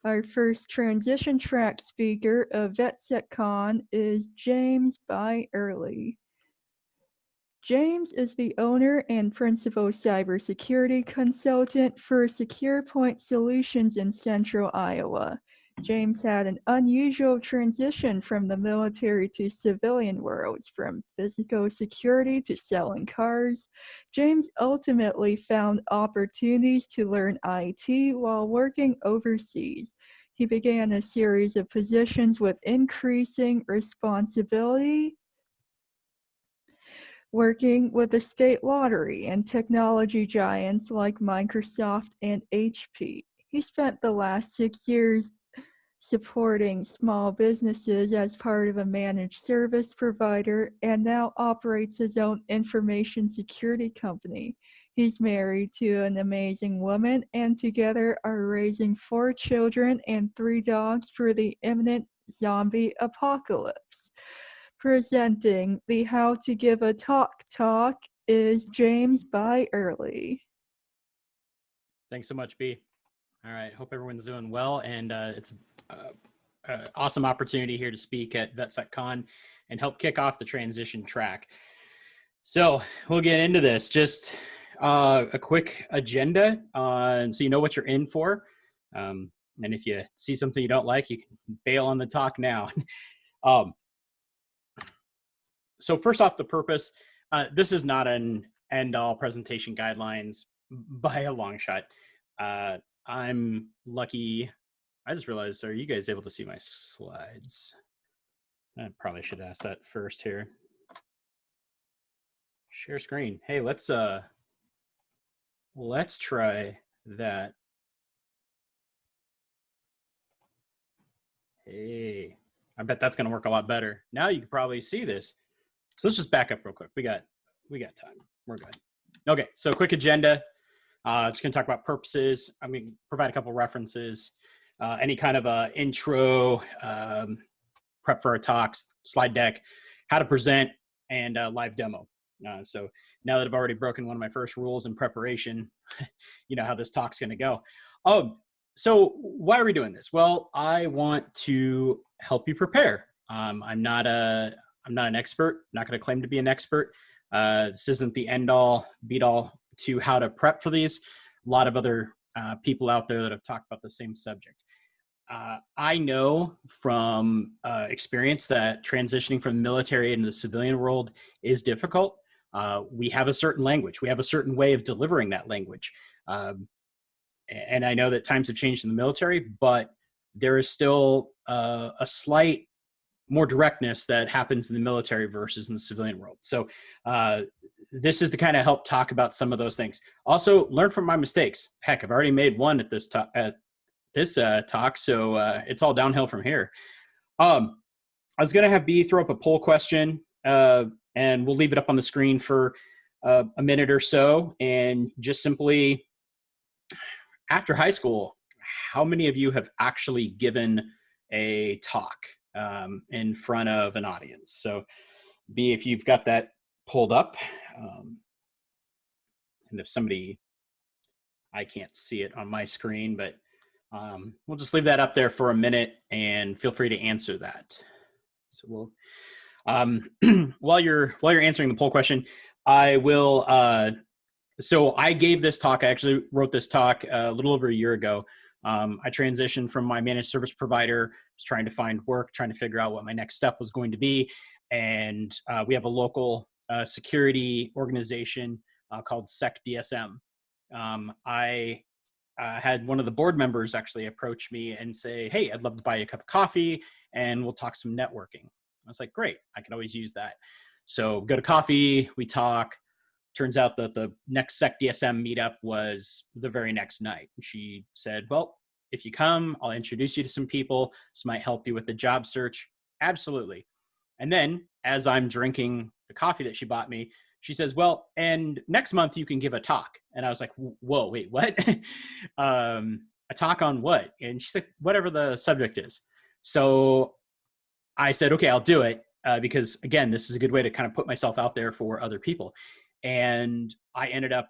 Our first transition track speaker of VetSecCon is James Bierly. James is the owner and principal cybersecurity consultant for SecurePoint Solutions in Central Iowa. James had an unusual transition from the military to civilian worlds, from physical security to selling cars. James ultimately found opportunities to learn IT while working overseas. He began a series of positions with increasing responsibility, working with the state lottery and technology giants like Microsoft and HP. He spent the last 6 years supporting small businesses as part of a managed service provider and now operates his own information security company. He's married to an amazing woman and together are raising 4 children and 3 dogs for the imminent zombie apocalypse. Presenting the How to Give a Talk is James Bierly. Thanks so much, B. All right, hope everyone's doing well, and it's an awesome opportunity here to speak at VetSecCon and help kick off the transition track. So we'll get into this. Just a quick agenda, so you know what you're in for. And if you see something you don't like, you can bail on the talk now. So first off, the purpose. This is not an end-all presentation guidelines by a long shot. I'm lucky. I just realized, are you guys able to see my slides? I probably should ask that first here. Share screen. Hey, let's try that. Hey, I bet that's gonna work a lot better. Now you can probably see this. So let's just back up real quick. We got time. We're good. Okay, so quick agenda. Just gonna talk about purposes. I'm gonna provide a couple references, any kind of intro, prep for our talks, slide deck, how to present, and live demo. So now that I've already broken one of my first rules in preparation, you know how this talk's gonna go. So why are we doing this? Well, I want to help you prepare. I'm not an expert, not going to claim to be an expert. This isn't the end all, beat all to how to prep for these. A lot of other people out there that have talked about the same subject. I know from experience that transitioning from the military into the civilian world is difficult. We have a certain language. We have a certain way of delivering that language. And I know that times have changed in the military, but there is still a slight more directness that happens in the military versus in the civilian world. So this is to kind of help talk about some of those things. Also, learn from my mistakes. Heck, I've already made one at this talk, so it's all downhill from here. I was going to have B throw up a poll question, and we'll leave it up on the screen for a minute or so. And just simply, after high school, how many of you have actually given a talk in front of an audience? So B, if you've got that pulled up, and if somebody, I can't see it on my screen, but we'll just leave that up there for a minute and feel free to answer that. So we'll, while you're answering the poll question, I will, so I gave this talk, I actually wrote this talk a little over a year ago. I transitioned from my managed service provider, was trying to find work, trying to figure out what my next step was going to be. And we have a local security organization called SecDSM. I had one of the board members actually approach me and say, hey, I'd love to buy you a cup of coffee and we'll talk some networking. I was like, great, I can always use that. So go to coffee, we talk. Turns out that the next SecDSM meetup was the very next night. She said, well, if you come, I'll introduce you to some people. This might help you with the job search. Absolutely. And then as I'm drinking the coffee that she bought me, she says, well, and next month you can give a talk. And I was like, whoa, wait, what? A talk on what? And she's like, whatever the subject is. So I said, okay, I'll do it. Because again, this is a good way to kind of put myself out there for other people. And I ended up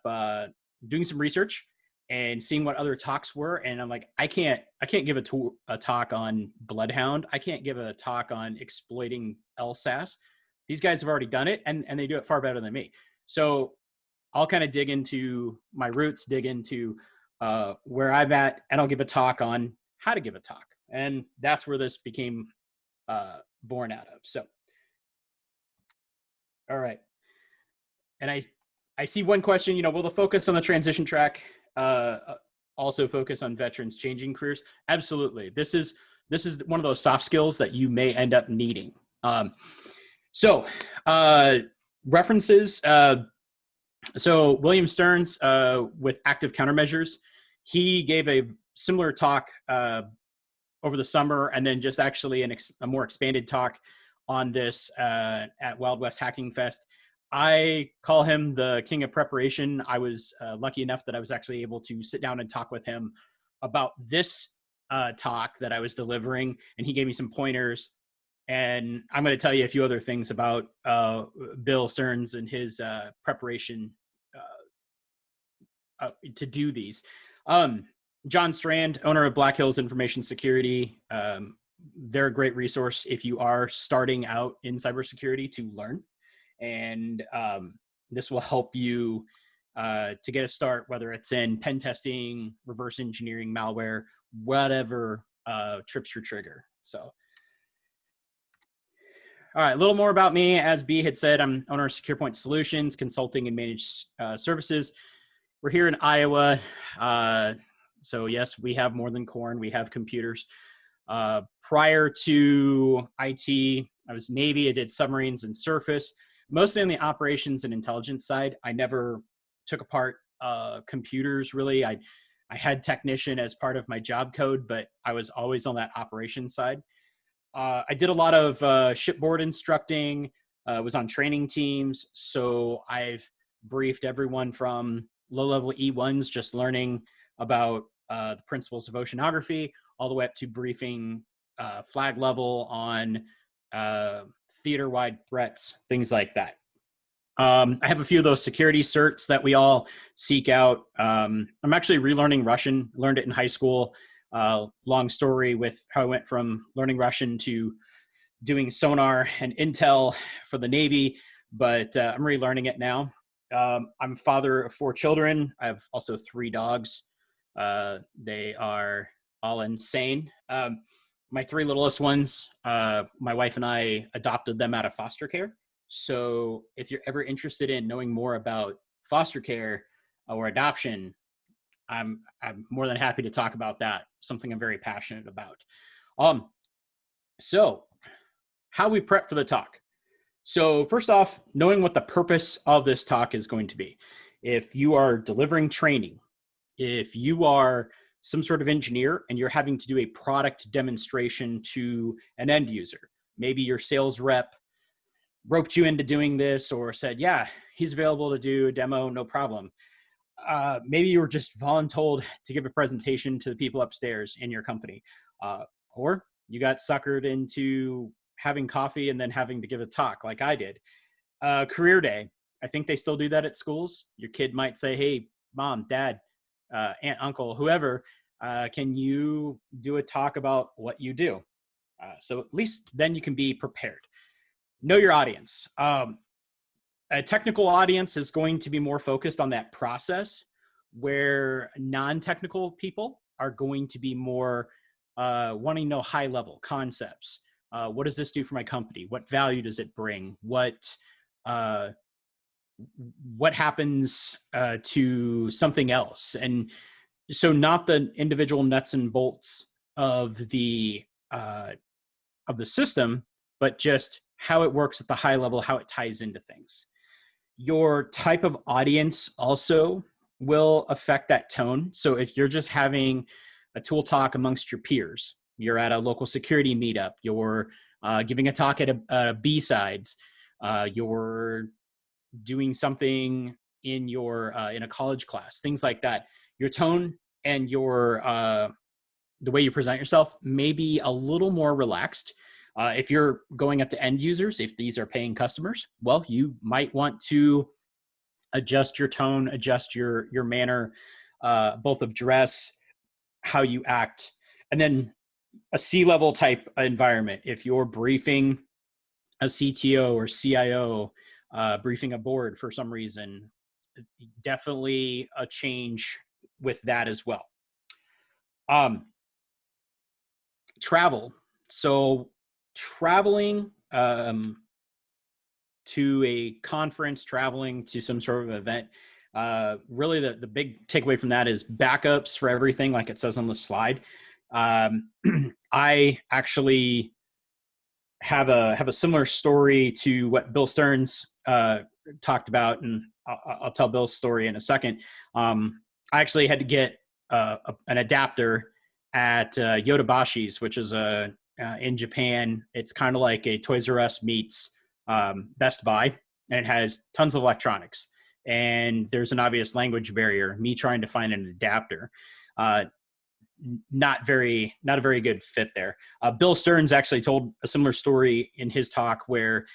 doing some research. and seeing what other talks were. And I'm like, I can't give a talk on Bloodhound. I can't give a talk on exploiting LSAS. These guys have already done it, and they do it far better than me. So I'll kind of dig into my roots, dig into where I'm at, and I'll give a talk on how to give a talk. And that's where this became born out of. So, all right. And I see one question, will the focus on the transition track also focus on veterans changing careers? Absolutely. This is one of those soft skills that you may end up needing. So references. So William Stearns with active countermeasures, he gave a similar talk over the summer, and then just actually a more expanded talk on this at Wild West Hacking Fest. I call him the king of preparation. I was lucky enough that I was actually able to sit down and talk with him about this talk that I was delivering, and he gave me some pointers. And I'm going to tell you a few other things about Bill Stearns and his preparation to do these. John Strand, owner of Black Hills Information Security. They're a great resource if you are starting out in cybersecurity to learn. And this will help you to get a start, whether it's in pen testing, reverse engineering, malware, whatever trips your trigger. So, all right, a little more about me. As B had said, I'm owner of SecurePoint Solutions, consulting and managed services. We're here in Iowa. So yes, we have more than corn. We have computers. Prior to IT, I was Navy. I did submarines and surface, mostly on the operations and intelligence side. I never took apart computers, really. I had technician as part of my job code, but I was always on that operations side. I did a lot of shipboard instructing, was on training teams. So I've briefed everyone from low-level E1s, just learning about the principles of oceanography, all the way up to briefing flag level on theater-wide threats, things like that. I have a few of those security certs that we all seek out. I'm actually relearning Russian, learned it in high school. Long story with how I went from learning Russian to doing sonar and intel for the Navy, but I'm relearning it now. I'm a father of 4 children. I have also 3 dogs. They are all insane. My 3 littlest ones, my wife and I adopted them out of foster care. So if you're ever interested in knowing more about foster care or adoption, I'm more than happy to talk about that. Something I'm very passionate about. So how we prep for the talk. So first off, knowing what the purpose of this talk is going to be. If you are delivering training, if you are some sort of engineer and you're having to do a product demonstration to an end user, maybe your sales rep roped you into doing this or said, yeah, he's available to do a demo, no problem. Maybe you were just voluntold to give a presentation to the people upstairs in your company, or you got suckered into having coffee and then having to give a talk like I did. Career day. I think they still do that at schools. Your kid might say, hey, mom, dad, aunt, uncle, whoever, can you do a talk about what you do? So at least then you can be prepared. Know your audience. A technical audience is going to be more focused on that process, where non-technical people are going to be more wanting to know high-level concepts. What does this do for my company? What value does it bring? What happens to something else? And so not the individual nuts and bolts of the system, but just how it works at the high level, how it ties into things. Your type of audience also will affect that tone. So if you're just having a tool talk amongst your peers, you're at a local security meetup, you're giving a talk at a B-sides, you're doing something in your in a college class, things like that, your tone and your the way you present yourself may be a little more relaxed. If you're going up to end users, if these are paying customers, well, you might want to adjust your tone, adjust your manner both of dress, how you act, and then a C-level type environment. If you're briefing a CTO or CIO, briefing a board for some reason, definitely a change with that as well. Travel. So traveling to a conference, traveling to some sort of event, really the big takeaway from that is backups for everything, like it says on the slide. I actually have a similar story to what Bill Stearns talked about, and I'll tell Bill's story in a second. I actually had to get an adapter at Yodabashi's, which is in Japan. It's kind of like a Toys R Us meets Best Buy, and it has tons of electronics. And there's an obvious language barrier. Me trying to find an adapter, not a very good fit there. Bill Stearns actually told a similar story in his talk where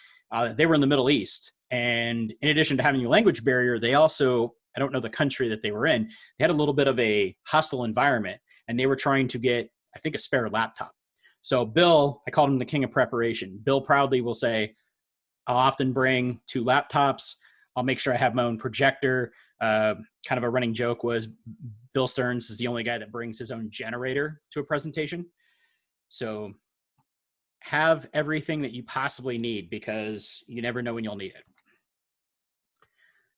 they were in the Middle East, and in addition to having a language barrier, they also, I don't know the country that they were in, they had a little bit of a hostile environment, and they were trying to get, I think, a spare laptop. So Bill, I called him the king of preparation. Bill proudly will say, I'll often bring 2 laptops. I'll make sure I have my own projector. Kind of a running joke was Bill Stearns is the only guy that brings his own generator to a presentation. So have everything that you possibly need, because you never know when you'll need it.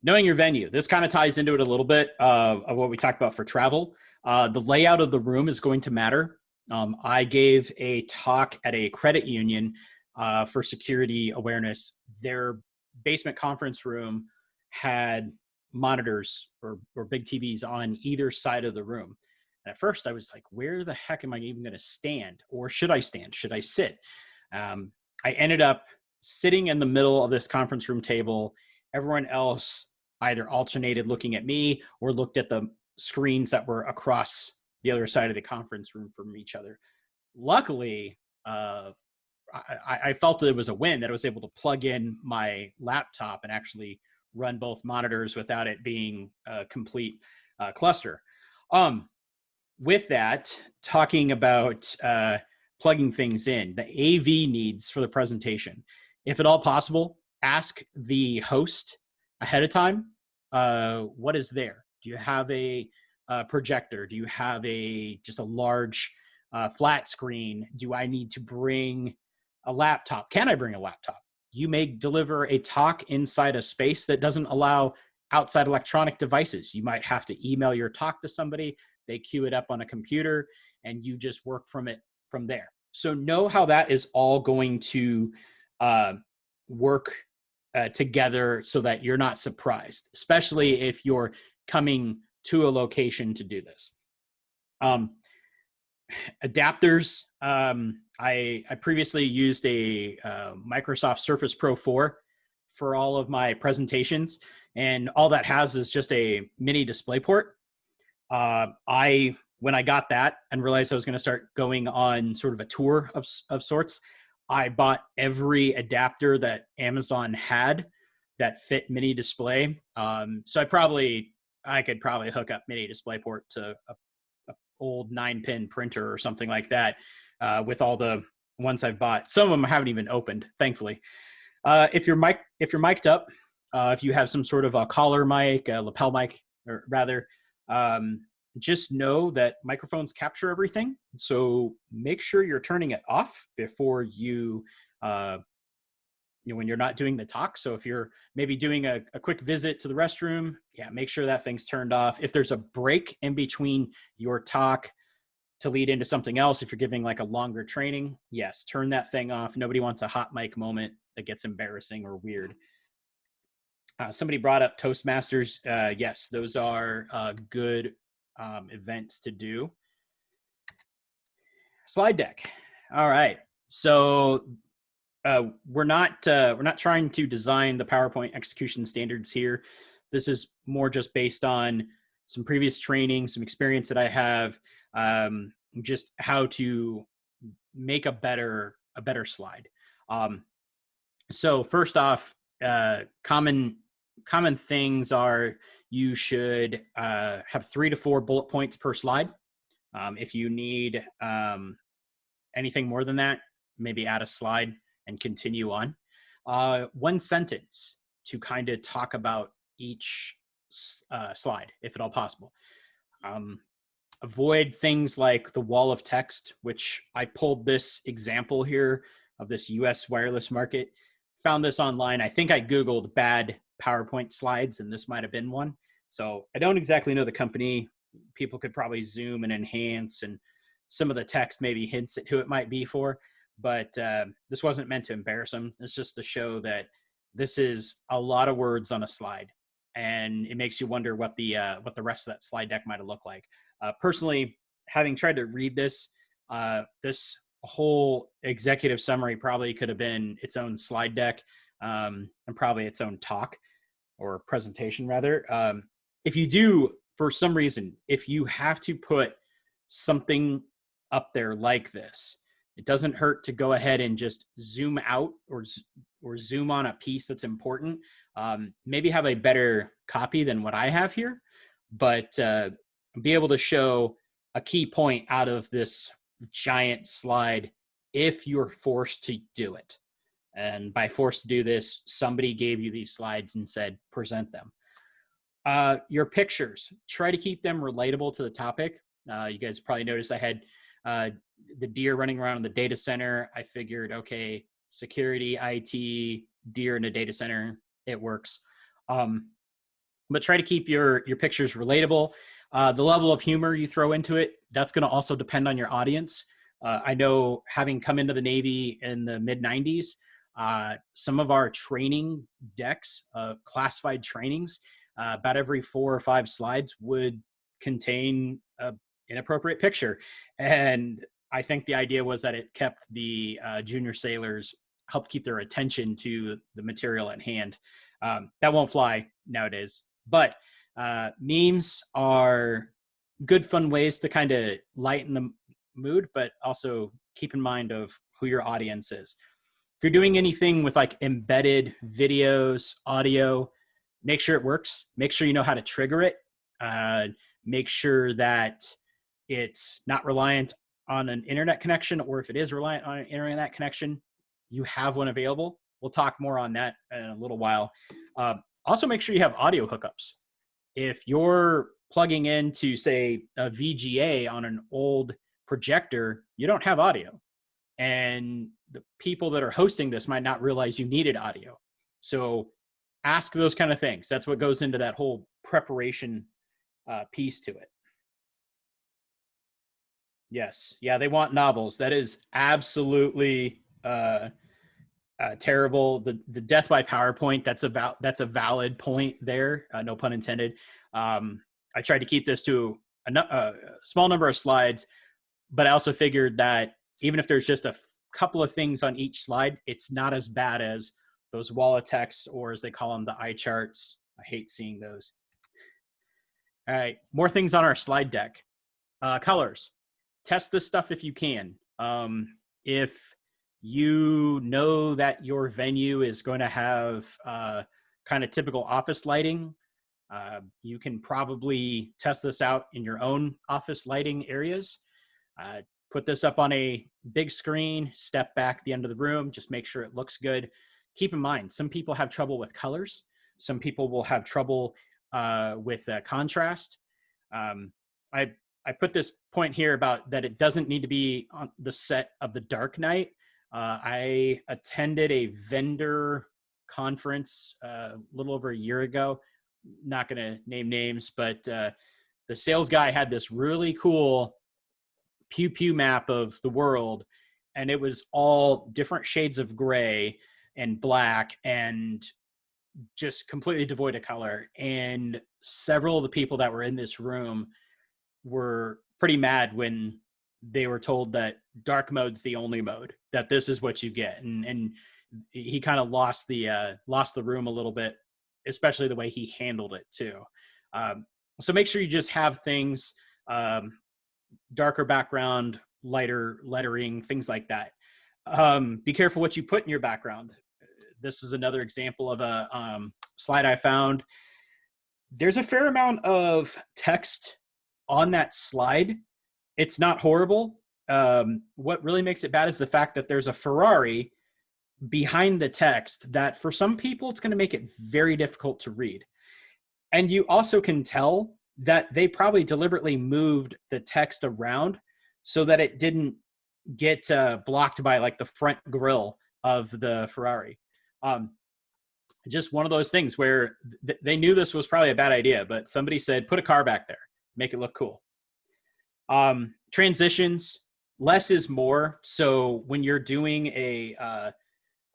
Knowing your venue. This kind of ties into it a little bit of what we talked about for travel. The layout of the room is going to matter. I gave a talk at a credit union for security awareness. Their basement conference room had monitors or big TVs on either side of the room. And at first I was like, where the heck am I even going to stand? Or should I stand? Should I sit? I ended up sitting in the middle of this conference room table. Everyone else either alternated looking at me or looked at the screens that were across the other side of the conference room from each other. Luckily, I felt that it was a win that I was able to plug in my laptop and actually run both monitors without it being a complete cluster. With that, talking about plugging things in, the AV needs for the presentation. If at all possible, ask the host ahead of time, what is there? Do you have a projector? Do you have just a large flat screen? Do I need to bring a laptop? Can I bring a laptop? You may deliver a talk inside a space that doesn't allow outside electronic devices. You might have to email your talk to somebody, they queue it up on a computer, and you just work from there. So know how that is all going to work together so that you're not surprised, especially if you're coming to a location to do this. Adapters. I previously used a Microsoft Surface Pro 4 for all of my presentations, and all that has is just a mini DisplayPort. When I got that and realized I was going to start going on sort of a tour of sorts, I bought every adapter that Amazon had that fit mini display. So I could probably hook up mini DisplayPort to a old 9-pin printer or something like that with all the ones I've bought. Some of them I haven't even opened, thankfully. If you're mic'd up, if you have some sort of a collar mic, a lapel mic, or rather, just know that microphones capture everything. So make sure you're turning it off before you when you're not doing the talk. So if you're maybe doing a quick visit to the restroom, make sure that thing's turned off. If there's a break in between your talk to lead into something else, if you're giving like a longer training, yes, turn that thing off. Nobody wants a hot mic moment that gets embarrassing or weird. Somebody brought up Toastmasters. Yes, those are good events to do. Slide deck. All right. So we're not trying to design the PowerPoint execution standards here. This is more just based on some previous training, some experience that I have, just how to make a better slide. So first off, common common things are you should have 3 to 4 bullet points per slide. If you need anything more than that, maybe add a slide and continue on. One sentence to kind of talk about each slide, if at all possible. Avoid things like the wall of text, which I pulled this example here of this US wireless market. Found this online. I think I Googled bad PowerPoint slides, and this might have been one. So I don't exactly know the company. People could probably zoom and enhance, and some of the text maybe hints at who it might be for. But this wasn't meant to embarrass them. It's just to show that this is a lot of words on a slide, and it makes you wonder what the rest of that slide deck might have looked like. Personally, having tried to read this, this whole executive summary probably could have been its own slide deck, and probably its own talk or presentation rather. If you do, for some reason, if you have to put something up there like this, it doesn't hurt to go ahead and just zoom out or zoom on a piece that's important. Maybe have a better copy than what I have here, but be able to show a key point out of this giant slide if you're forced to do it. And by forced to do this, somebody gave you these slides and said, present them. Your pictures, try to keep them relatable to the topic. You guys probably noticed I had the deer running around in the data center. I figured, okay, security, IT, deer in a data center, it works. But try to keep your pictures relatable. The level of humor you throw into it, that's going to also depend on your audience. I know, having come into the Navy in the mid-90s, some of our training decks, classified trainings, about every 4 or 5 slides would contain an inappropriate picture. And I think the idea was that it kept the junior sailors, helped keep their attention to the material at hand. That won't fly nowadays. But memes are good, fun ways to kind of lighten the mood, but also keep in mind of who your audience is. If you're doing anything with like embedded videos, audio, make sure it works. Make sure you know how to trigger it. Make sure that it's not reliant on an internet connection, or if it is reliant on an internet connection, you have one available. We'll talk more on that in a little while. Also, make sure you have audio hookups. If you're plugging into, say, a VGA on an old projector, you don't have audio. And the people that are hosting this might not realize you needed audio. So ask those kind of things. That's what goes into that whole preparation piece to it. Yes. Yeah, they want novels. That is absolutely terrible. The death by PowerPoint, that's a valid point there. No pun intended. I tried to keep this to a small number of slides, but I also figured that even if there's just a couple of things on each slide, it's not as bad as those wall of text, or as they call them, the eye charts. I hate seeing those. All right, more things on our slide deck. Colors. Test this stuff if you can. If you know that your venue is going to have kind of typical office lighting, you can probably test this out in your own office lighting areas. Put this up on a big screen, step back the end of the room, just make sure it looks good. Keep in mind, some people have trouble with colors. Some people will have trouble with contrast. I put this point here about that it doesn't need to be on the set of The Dark Knight. I attended a vendor conference a little over a year ago. Not going to name names, but the sales guy had this really cool pew pew map of the world, and it was all different shades of gray and black and just completely devoid of color. And several of the people that were in this room were pretty mad when they were told that dark mode's the only mode, that this is what you get. And he kind of lost the room a little bit, especially the way he handled it too. So make sure you just have things, darker background, lighter lettering, things like that. Be careful what you put in your background. this is another example of a slide I found. There's a fair amount of text on that slide. It's not horrible. What really makes it bad is the fact that there's a Ferrari behind the text that for some people, it's going to make it very difficult to read. And you also can tell that they probably deliberately moved the text around so that it didn't get blocked by like the front grille of the Ferrari. Just one of those things where they knew this was probably a bad idea, but somebody said, put a car back there, make it look cool. Transitions, less is more. So when you're doing a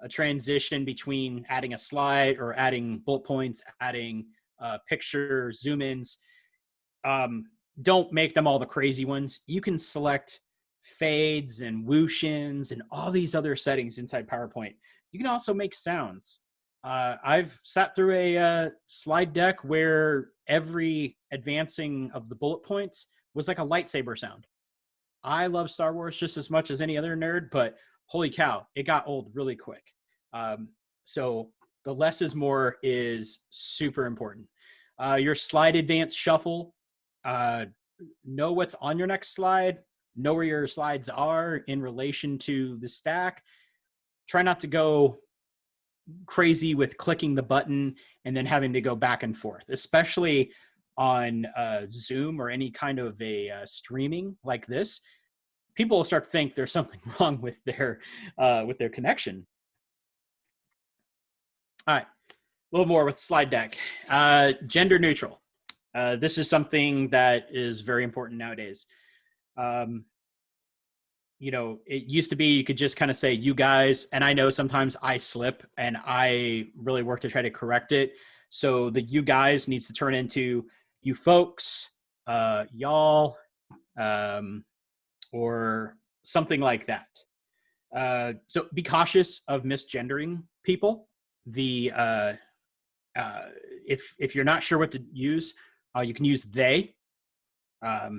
transition between adding a slide or adding bullet points, adding picture zoom ins, don't make them all the crazy ones. You can select fades and whoosh-ins and all these other settings inside PowerPoint. You can also make sounds. I've sat through a slide deck where every advancing of the bullet points was like a lightsaber sound. I love Star Wars just as much as any other nerd, but holy cow, it got old really quick. So the less is more is super important. Your slide advance shuffle, know what's on your next slide, know where your slides are in relation to the stack. Try not to go crazy with clicking the button and then having to go back and forth, especially on Zoom or any kind of a streaming like this. People will start to think there's something wrong with their connection. All right, a little more with slide deck. Gender neutral. This is something that is very important nowadays. You know, it used to be you could just kind of say you guys, and I know sometimes I slip and I really work to try to correct it. So the you guys needs to turn into you folks, y'all, or something like that. So be cautious of misgendering people. If you're not sure what to use, you can use they.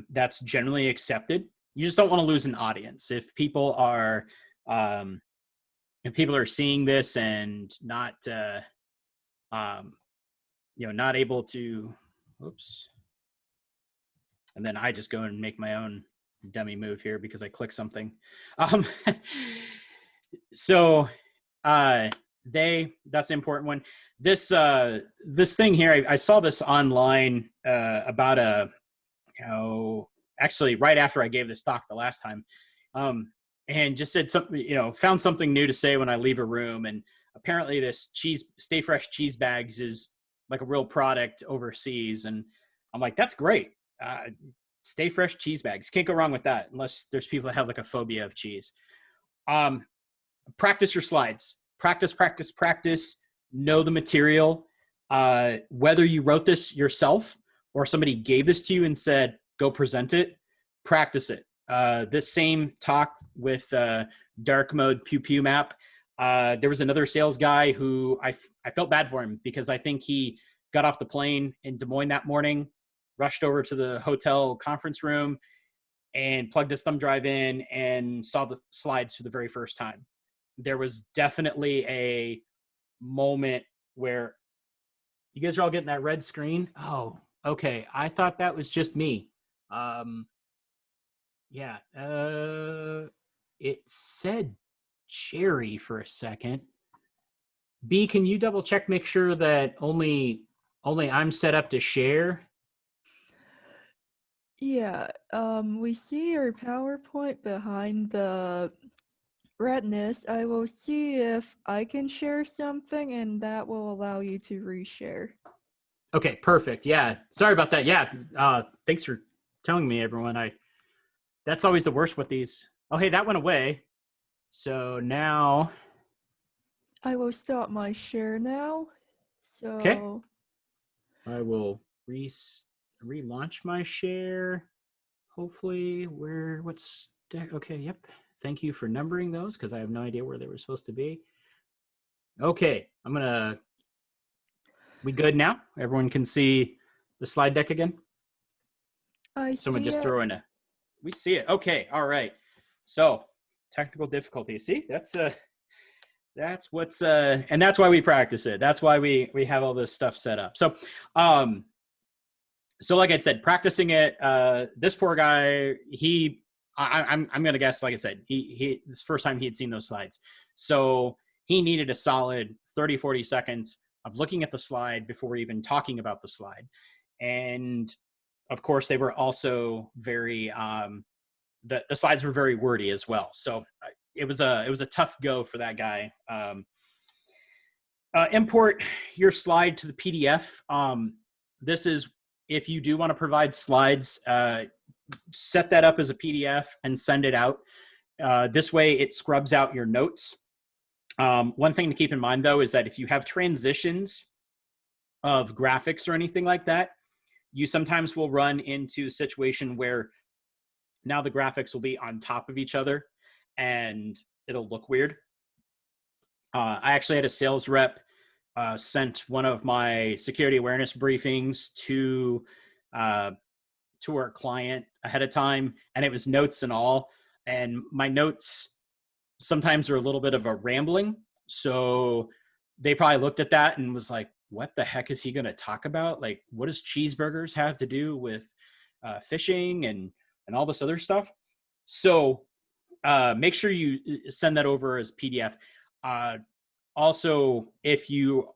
That's generally accepted. You just don't want to lose an audience. If people are seeing this and not not able to, oops. And then I just go and make my own dummy move here because I click something. So that's the important one. This thing here, I saw this online about actually right after I gave this talk the last time, and just said something, found something new to say when I leave a room. And apparently this Stay Fresh cheese bags is like a real product overseas. And I'm like, that's great. Stay Fresh cheese bags. Can't go wrong with that unless there's people that have like a phobia of cheese. Practice your slides. Practice. Know the material. Whether you wrote this yourself or somebody gave this to you and said, go present it, practice it. This same talk with dark mode pew pew map, there was another sales guy who I felt bad for him because I think he got off the plane in Des Moines that morning, rushed over to the hotel conference room and plugged his thumb drive in and saw the slides for the very first time. There was definitely a moment where you guys are all getting that red screen. Oh, okay. I thought that was just me. Yeah. It said Jerry for a second. B, can you double check, make sure that only I'm set up to share? Yeah, we see your PowerPoint behind the redness. I will see if I can share something and that will allow you to reshare. Okay, perfect. Yeah. Sorry about that. Yeah. Thanks for telling me, everyone. That's always the worst with these. Oh, hey, that went away. So now. I will stop my share now. So. Okay. I will relaunch my share. Hopefully, okay, yep. Thank you for numbering those because I have no idea where they were supposed to be. Okay, we good now? Everyone can see the slide deck again? Someone just throw in we see it. Okay, all right. So, technical difficulties. See, that's That's what's and that's why we practice it. That's why we have all this stuff set up. So like I said, practicing it, this poor guy, I'm gonna guess, like I said, he this first time he had seen those slides. So he needed a solid 30, 40 seconds of looking at the slide before even talking about the slide. And of course they were also very the slides were very wordy as well. So it was a tough go for that guy. Import your slide to the PDF. This is if you do want to provide slides, set that up as a PDF and send it out. This way it scrubs out your notes. One thing to keep in mind though is that if you have transitions of graphics or anything like that, you sometimes will run into a situation where now the graphics will be on top of each other and it'll look weird. I actually had a sales rep sent one of my security awareness briefings to our client ahead of time, and it was notes and all. And my notes sometimes are a little bit of a rambling. So they probably looked at that and was like, what the heck is he going to talk about? Like, what does cheeseburgers have to do with fishing and all this other stuff? So make sure you send that over as PDF. Also, if you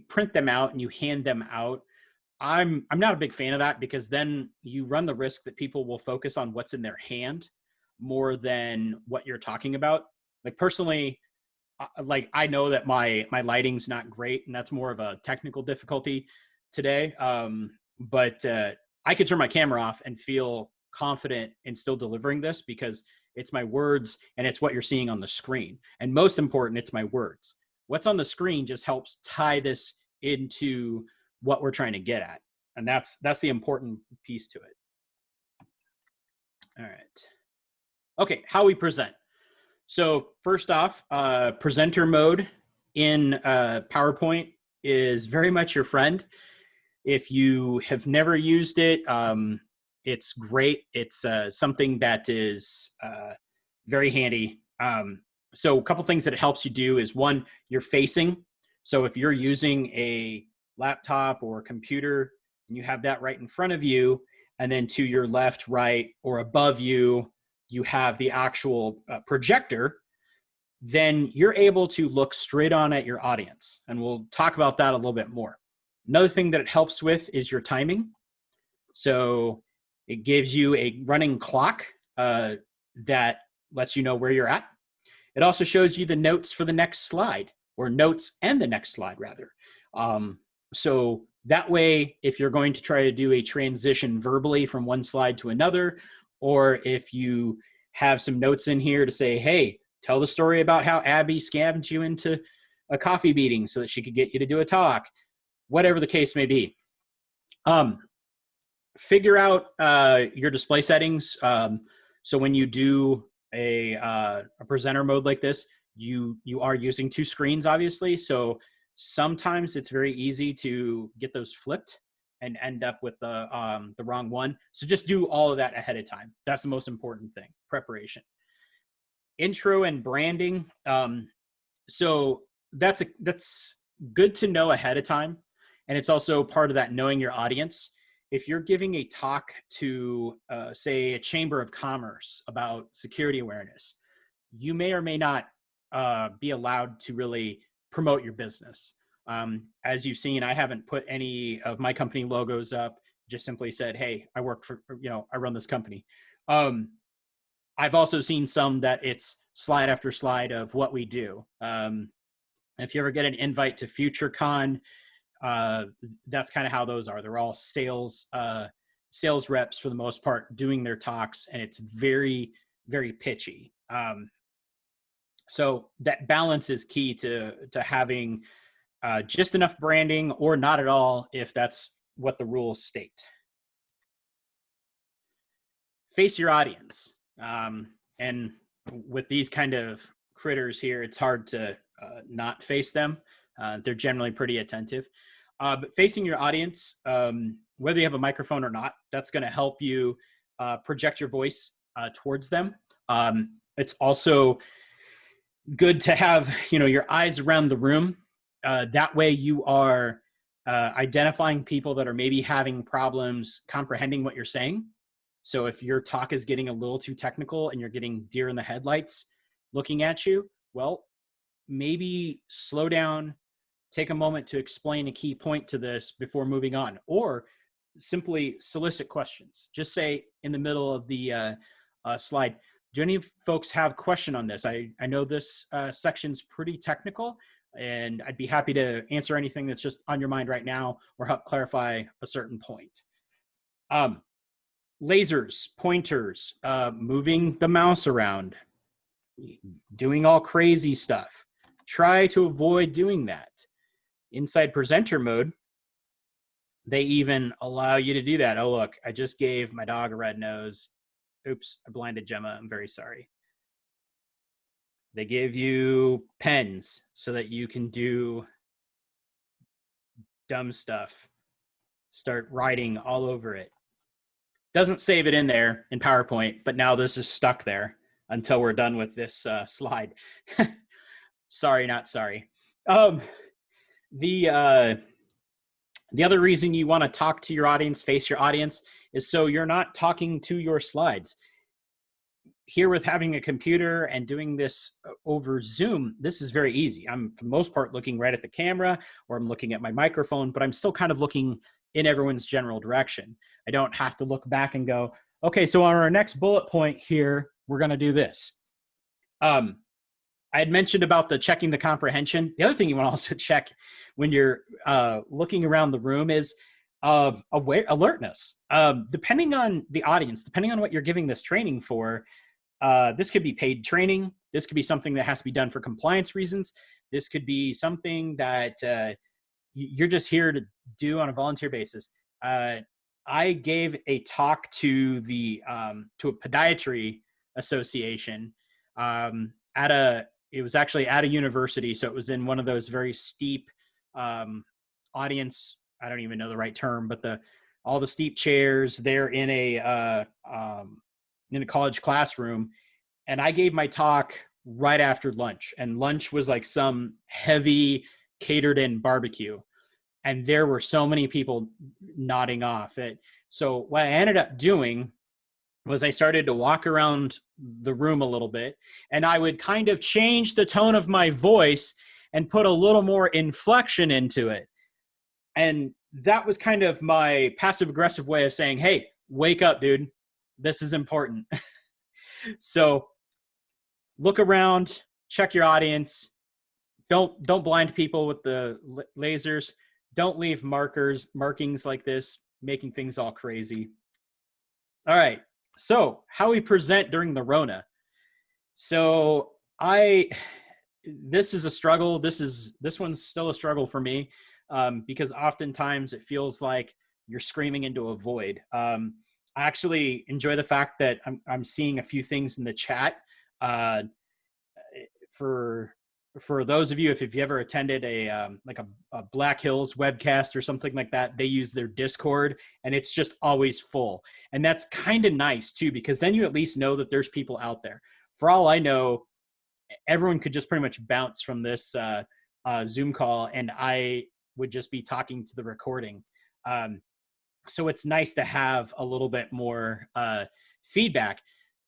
print them out and you hand them out, I'm not a big fan of that, because then you run the risk that people will focus on what's in their hand more than what you're talking about. Like personally, like I know that my lighting's not great, and that's more of a technical difficulty today. But I could turn my camera off and feel confident in still delivering this, because it's my words and it's what you're seeing on the screen. And most important, it's my words. What's on the screen just helps tie this into what we're trying to get at. And that's the important piece to it. All right. Okay, how we present. So first off, presenter mode in PowerPoint is very much your friend. If you have never used it, it's great. It's something that is very handy. So a couple things that it helps you do is, one, you're facing. So if you're using a laptop or a computer and you have that right in front of you, and then to your left, right, or above you, you have the actual projector, then you're able to look straight on at your audience. And we'll talk about that a little bit more. Another thing that it helps with is your timing. So it gives you a running clock that lets you know where you're at. It also shows you the notes for the next slide, or notes and the next slide rather. So that way, if you're going to try to do a transition verbally from one slide to another, or if you have some notes in here to say, hey, tell the story about how Abby scammed you into a coffee meeting so that she could get you to do a talk, whatever the case may be. Figure out your display settings. So when you do a presenter mode like this, you are using two screens, obviously. So sometimes it's very easy to get those flipped and end up with the wrong one. So just do all of that ahead of time. That's the most important thing, preparation. Intro and branding. So that's good to know ahead of time. And it's also part of that knowing your audience. If you're giving a talk to, say, a chamber of commerce about security awareness, you may or may not be allowed to really promote your business. As you've seen, I haven't put any of my company logos up, just simply said, hey, I work for, I run this company. I've also seen some that it's slide after slide of what we do. If you ever get an invite to FutureCon, that's kind of how those are. They're all sales reps for the most part doing their talks, and it's very, very pitchy. So that balance is key to having just enough branding or not at all if that's what the rules state. Face your audience. And with these kind of critters here, it's hard to not face them. They're generally pretty attentive. But facing your audience, whether you have a microphone or not, that's going to help you project your voice towards them. It's also good to have, your eyes around the room. That way you are identifying people that are maybe having problems comprehending what you're saying. So if your talk is getting a little too technical and you're getting deer in the headlights looking at you, well, maybe slow down, take a moment to explain a key point to this before moving on, or simply solicit questions. Just say in the middle of the slide, do any folks have a question on this? I know this section's pretty technical, and I'd be happy to answer anything that's just on your mind right now or help clarify a certain point. Lasers, pointers, moving the mouse around, doing all crazy stuff. Try to avoid doing that. Inside presenter mode, they even allow you to do that. Oh, look, I just gave my dog a red nose. Oops, I blinded Gemma. I'm very sorry. They give you pens so that you can do dumb stuff. Start writing all over it. Doesn't save it in there in PowerPoint, but now this is stuck there until we're done with this slide. Sorry, not sorry. The other reason you want to talk to your audience, face your audience, is so you're not talking to your slides. Here with having a computer and doing this over Zoom, this is very easy. I'm, for the most part, looking right at the camera, or I'm looking at my microphone, but I'm still kind of looking in everyone's general direction. I don't have to look back and go, okay, so on our next bullet point here, we're going to do this. I had mentioned about the checking the comprehension. The other thing you want to also check when you're looking around the room is alertness. Depending on the audience, depending on what you're giving this training for, this could be paid training. This could be something that has to be done for compliance reasons. This could be something that you're just here to do on a volunteer basis. I gave a talk to the to a podiatry association it was actually at a university, so it was in one of those very steep audience. I don't even know the right term, but all the steep chairs. They're in a college classroom, and I gave my talk right after lunch, and lunch was like some heavy catered in barbecue, and there were so many people nodding off it. So what I ended up doing was I started to walk around the room a little bit, and I would kind of change the tone of my voice and put a little more inflection into it. And that was kind of my passive aggressive way of saying, hey, wake up, dude. This is important. So look around, check your audience. Don't blind people with the lasers. Don't leave markings like this, making things all crazy. All right. So how we present during the Rona. So this is a struggle. This one's still a struggle for me because oftentimes it feels like you're screaming into a void. I actually enjoy the fact that I'm seeing a few things in the chat. For those of you, if you've ever attended a Black Hills webcast or something like that, they use their Discord and it's just always full. And that's kind of nice too, because then you at least know that there's people out there. For all I know, everyone could just pretty much bounce from this Zoom call and I would just be talking to the recording. So it's nice to have a little bit more feedback.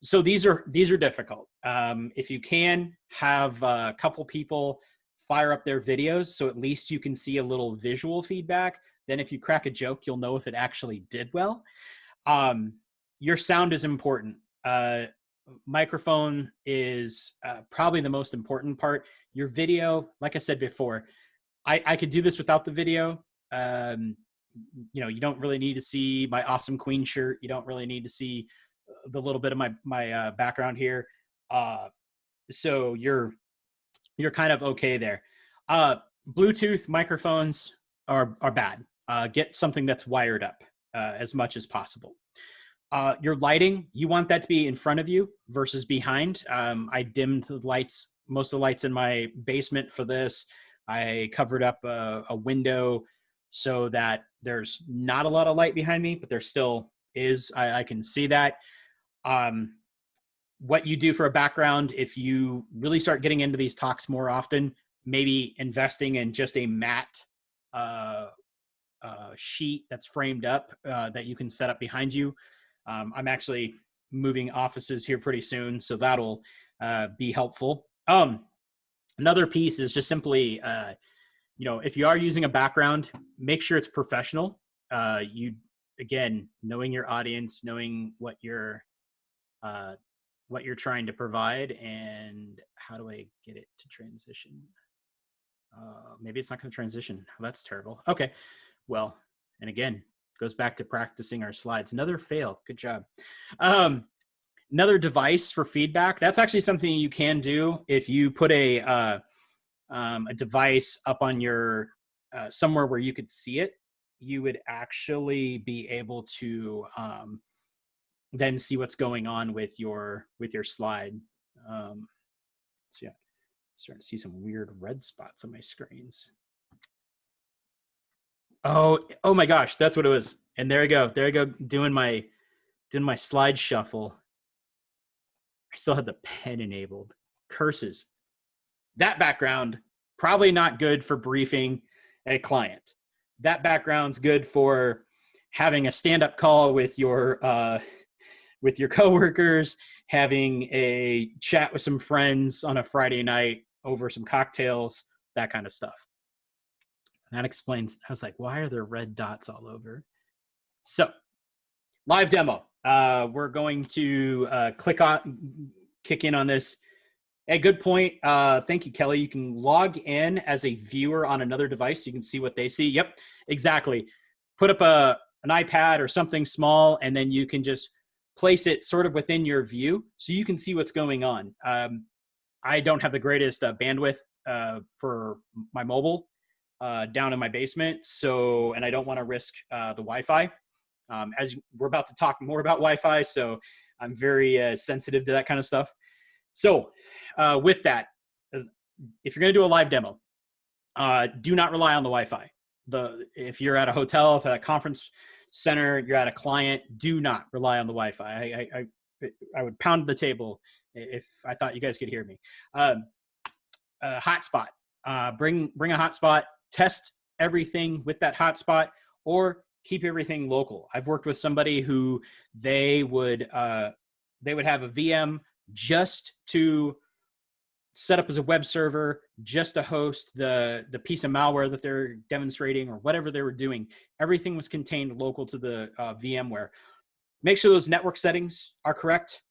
So these are difficult. If you can have a couple people fire up their videos, so at least you can see a little visual feedback. Then if you crack a joke, you'll know if it actually did well. Your sound is important. Microphone is probably the most important part. Your video, like I said before, I could do this without the video. You don't really need to see my awesome Queen shirt. You don't really need to see the little bit of my background here. So you're kind of okay there. Bluetooth microphones are bad. Get something that's wired up as much as possible. Your lighting, you want that to be in front of you versus behind. I dimmed the lights, most of the lights in my basement for this. I covered up a window so that there's not a lot of light behind me, but there still is. I can see that. what you do for a background, if you really start getting into these talks more often, maybe investing in just a matte sheet that's framed up that you can set up behind you. I'm actually moving offices here pretty soon, so that'll be helpful. Another piece is just simply, if you are using a background, make sure it's professional. Again, knowing your audience, knowing what you're trying to provide, and how do I get it to transition? Maybe it's not going to transition. Oh, that's terrible. Okay. Well, and again, goes back to practicing our slides. Another fail. Good job. Another device for feedback. That's actually something you can do if you put a device up on your somewhere where you could see it. You would actually be able to then see what's going on with your slide. So yeah, starting to see some weird red spots on my screens. Oh my gosh, that's what it was. And there I go, doing my slide shuffle. I still had the pen enabled. Curses. That background, probably not good for briefing a client. That background's good for having a stand-up call with your coworkers, having a chat with some friends on a Friday night over some cocktails, that kind of stuff. That explains, I was like, why are there red dots all over? So, live demo. We're going to kick in on this. Hey, good point. Thank you, Kelly. You can log in as a viewer on another device. You can see what they see. Yep, exactly. Put up an iPad or something small, and then you can just place it sort of within your view so you can see what's going on. I don't have the greatest bandwidth for my mobile down in my basement, and I don't want to risk the Wi-Fi. As we're about to talk more about Wi-Fi, so I'm very sensitive to that kind of stuff. So with that, if you're going to do a live demo, do not rely on the Wi-Fi. If you're at a hotel, if at a conference center, you're at a client, do not rely on the Wi-Fi. I would pound the table if I thought you guys could hear me. Hotspot. Bring a hotspot. Test everything with that hotspot, or keep everything local. I've worked with somebody who they would have a VM just to set up as a web server, just to host the piece of malware that they're demonstrating or whatever they were doing. Everything was contained local to the VMware. Make sure those network settings are correct.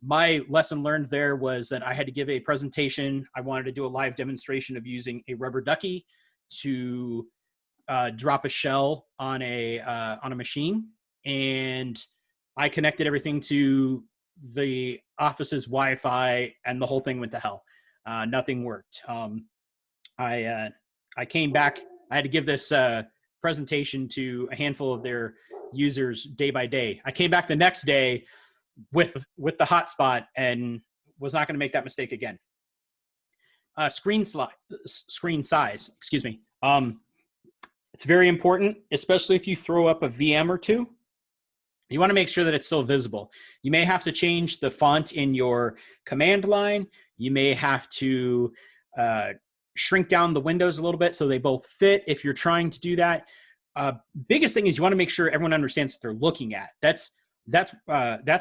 My lesson learned there was that I had to give a presentation. I wanted to do a live demonstration of using a rubber ducky to drop a shell on a machine, and I connected everything to the office's Wi-Fi, and the whole thing went to hell. Nothing worked. I came back. I had to give this presentation to a handful of their users day by day. I came back the next day with the hotspot and was not going to make that mistake again. Screen size. Excuse me. It's very important, especially if you throw up a VM or two. You want to make sure that it's still visible. You may have to change the font in your command line. You may have to shrink down the windows a little bit so they both fit if you're trying to do that. Biggest thing is you want to make sure everyone understands what they're looking at. That's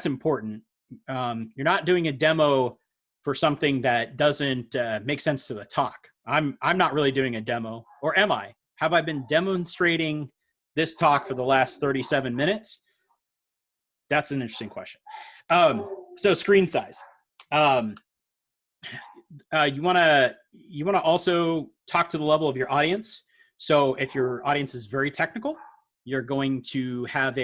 important. You're not doing a demo for something that doesn't make sense to the talk. I'm not really doing a demo, or am I? Have I been demonstrating this talk for the last 37 minutes? That's an interesting question. So screen size. You want to also talk to the level of your audience. So if your audience is very technical, you're going to have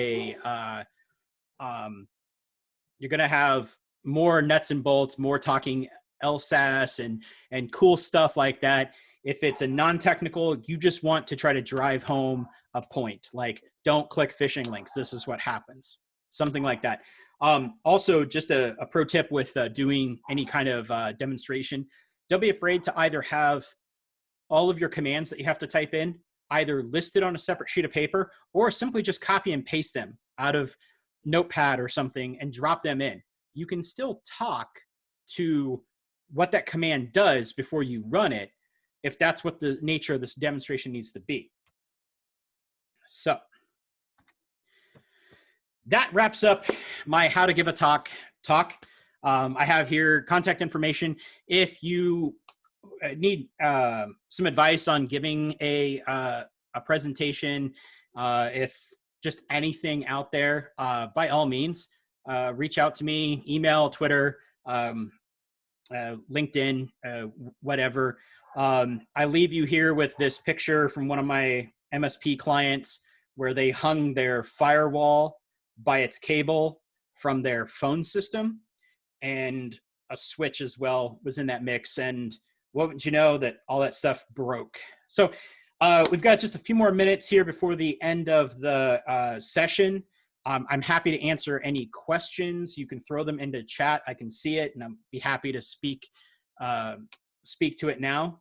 more nuts and bolts, more talking LSAS and cool stuff like that. If it's a non-technical, you just want to try to drive home a point, like don't click phishing links. This is what happens. Something like that. Also, just a pro tip with doing any kind of demonstration, don't be afraid to either have all of your commands that you have to type in either listed on a separate sheet of paper, or simply just copy and paste them out of Notepad or something and drop them in. you can still talk to what that command does before you run it, if that's what the nature of this demonstration needs to be. So that wraps up my how to give a talk. I have here contact information. If you need some advice on giving a presentation, if just anything out there, by all means, reach out to me, email, Twitter, LinkedIn, whatever. I leave you here with this picture from one of my MSP clients where they hung their firewall by its cable from their phone system, and a switch as well was in that mix. And what would you know, that all that stuff broke. So we've got just a few more minutes here before the end of the session. I'm happy to answer any questions. You can throw them into chat. I can see it, and I'll be happy to speak to it now.